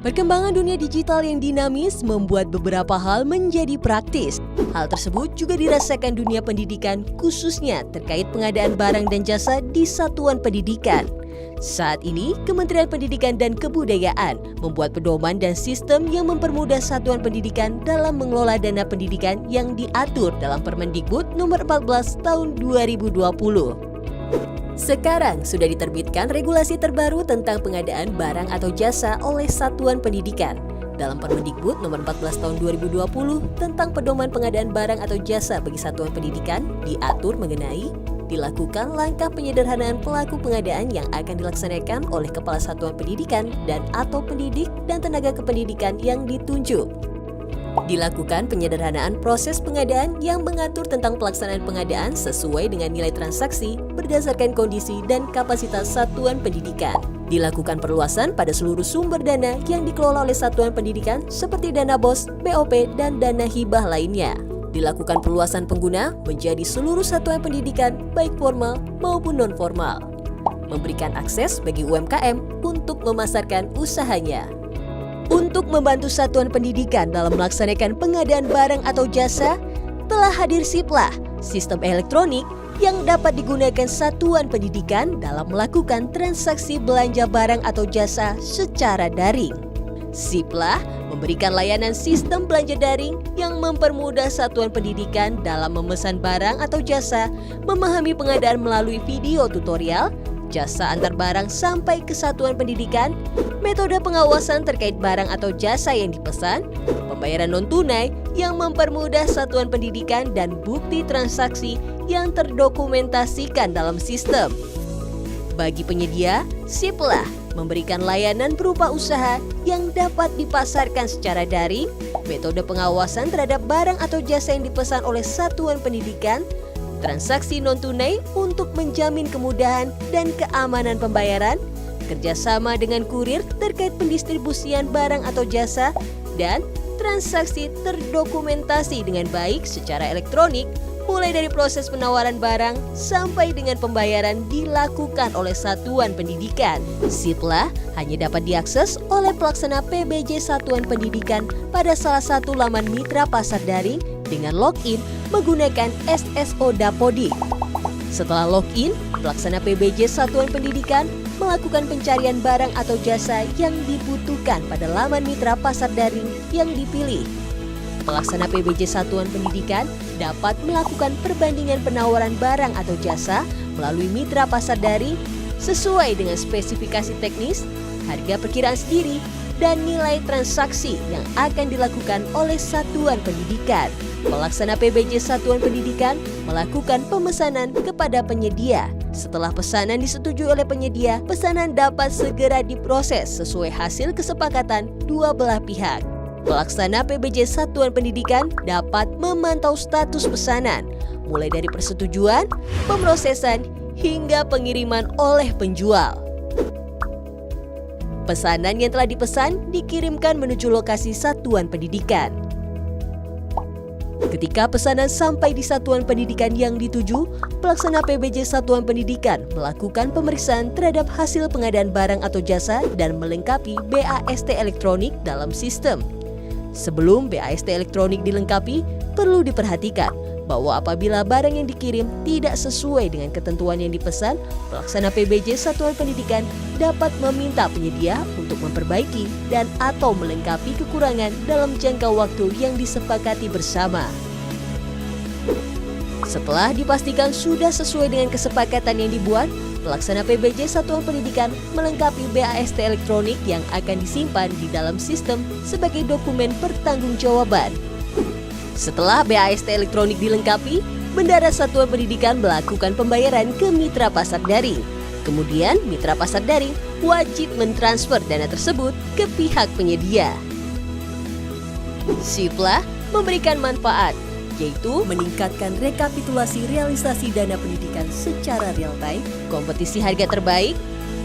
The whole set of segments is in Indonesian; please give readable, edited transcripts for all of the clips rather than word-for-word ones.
Perkembangan dunia digital yang dinamis membuat beberapa hal menjadi praktis. Hal tersebut juga dirasakan dunia pendidikan, khususnya terkait pengadaan barang dan jasa di satuan pendidikan. Saat ini, Kementerian Pendidikan dan Kebudayaan membuat pedoman dan sistem yang mempermudah satuan pendidikan dalam mengelola dana pendidikan yang diatur dalam Permendikbud Nomor 14 Tahun 2020. Sekarang sudah diterbitkan regulasi terbaru tentang pengadaan barang atau jasa oleh satuan pendidikan. Dalam Permendikbud Nomor 14 Tahun 2020 tentang pedoman pengadaan barang atau jasa bagi satuan pendidikan diatur mengenai dilakukan langkah penyederhanaan pelaku pengadaan yang akan dilaksanakan oleh Kepala Satuan Pendidikan dan atau pendidik dan tenaga kependidikan yang ditunjuk. Dilakukan penyederhanaan proses pengadaan yang mengatur tentang pelaksanaan pengadaan sesuai dengan nilai transaksi berdasarkan kondisi dan kapasitas satuan pendidikan. Dilakukan perluasan pada seluruh sumber dana yang dikelola oleh satuan pendidikan seperti dana BOS, BOP, dan dana hibah lainnya. Dilakukan perluasan pengguna menjadi seluruh satuan pendidikan baik formal maupun non-formal. Memberikan akses bagi UMKM untuk memasarkan usahanya. Untuk membantu satuan pendidikan dalam melaksanakan pengadaan barang atau jasa, telah hadir SIPLAH, sistem elektronik yang dapat digunakan satuan pendidikan dalam melakukan transaksi belanja barang atau jasa secara daring. SIPLAH memberikan layanan sistem belanja daring yang mempermudah satuan pendidikan dalam memesan barang atau jasa, memahami pengadaan melalui video tutorial, jasa antar barang sampai ke satuan pendidikan, metode pengawasan terkait barang atau jasa yang dipesan, pembayaran non-tunai yang mempermudah satuan pendidikan dan bukti transaksi yang terdokumentasikan dalam sistem. Bagi penyedia, SIPLAH memberikan layanan berupa usaha yang dapat dipasarkan secara daring, metode pengawasan terhadap barang atau jasa yang dipesan oleh satuan pendidikan, transaksi non-tunai untuk menjamin kemudahan dan keamanan pembayaran, kerjasama dengan kurir terkait pendistribusian barang atau jasa, dan transaksi terdokumentasi dengan baik secara elektronik, mulai dari proses penawaran barang sampai dengan pembayaran dilakukan oleh satuan pendidikan. SIPLAH hanya dapat diakses oleh pelaksana PBJ Satuan Pendidikan pada salah satu laman mitra pasar daring dengan login menggunakan SSO Dapodik. Setelah login, pelaksana PBJ Satuan Pendidikan melakukan pencarian barang atau jasa yang dibutuhkan pada laman mitra pasar daring yang dipilih. Pelaksana PBJ Satuan Pendidikan dapat melakukan perbandingan penawaran barang atau jasa melalui mitra pasar daring sesuai dengan spesifikasi teknis, harga perkiraan sendiri, dan nilai transaksi yang akan dilakukan oleh satuan pendidikan. Pelaksana PBJ Satuan Pendidikan melakukan pemesanan kepada penyedia. Setelah pesanan disetujui oleh penyedia, pesanan dapat segera diproses sesuai hasil kesepakatan dua belah pihak. Pelaksana PBJ Satuan Pendidikan dapat memantau status pesanan, mulai dari persetujuan, pemrosesan, hingga pengiriman oleh penjual. Pesanan yang telah dipesan dikirimkan menuju lokasi satuan pendidikan. Ketika pesanan sampai di satuan pendidikan yang dituju, pelaksana PBJ Satuan Pendidikan melakukan pemeriksaan terhadap hasil pengadaan barang atau jasa dan melengkapi BAST elektronik dalam sistem. Sebelum BAST elektronik dilengkapi, perlu diperhatikan bahwa apabila barang yang dikirim tidak sesuai dengan ketentuan yang dipesan, pelaksana PBJ Satuan Pendidikan dapat meminta penyedia untuk memperbaiki dan atau melengkapi kekurangan dalam jangka waktu yang disepakati bersama. Setelah dipastikan sudah sesuai dengan kesepakatan yang dibuat, pelaksana PBJ Satuan Pendidikan melengkapi BAST elektronik yang akan disimpan di dalam sistem sebagai dokumen pertanggungjawaban. Setelah BAST elektronik dilengkapi, Bendara Satuan Pendidikan melakukan pembayaran ke mitra pasar daring. Kemudian, mitra pasar daring wajib mentransfer dana tersebut ke pihak penyedia. SIPLAH memberikan manfaat, yaitu meningkatkan rekapitulasi realisasi dana pendidikan secara real-time, kompetisi harga terbaik,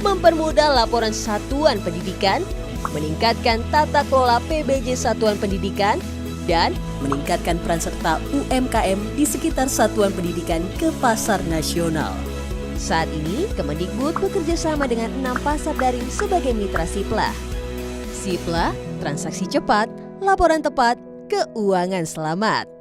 mempermudah laporan satuan pendidikan, meningkatkan tata kelola PBJ Satuan Pendidikan, dan meningkatkan peran serta UMKM di sekitar satuan pendidikan ke pasar nasional. Saat ini, Kemendikbud bekerja sama dengan 6 pasar daring sebagai mitra SIPLAH. Siplah, transaksi cepat, laporan tepat, keuangan selamat.